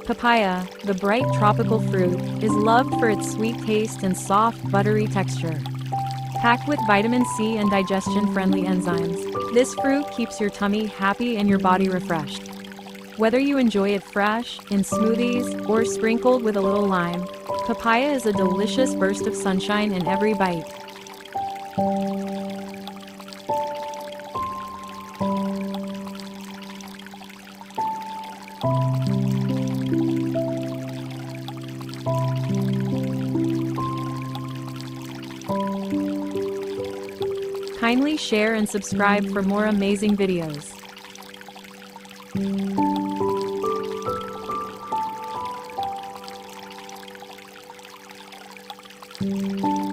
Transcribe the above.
Papaya, the bright tropical fruit, is loved for its sweet taste and soft, buttery texture. Packed with vitamin C and digestion-friendly enzymes, this fruit keeps your tummy happy and your body refreshed. Whether you enjoy it fresh, in smoothies, or sprinkled with a little lime, papaya is a delicious burst of sunshine in every bite. Kindly share and subscribe for more amazing videos.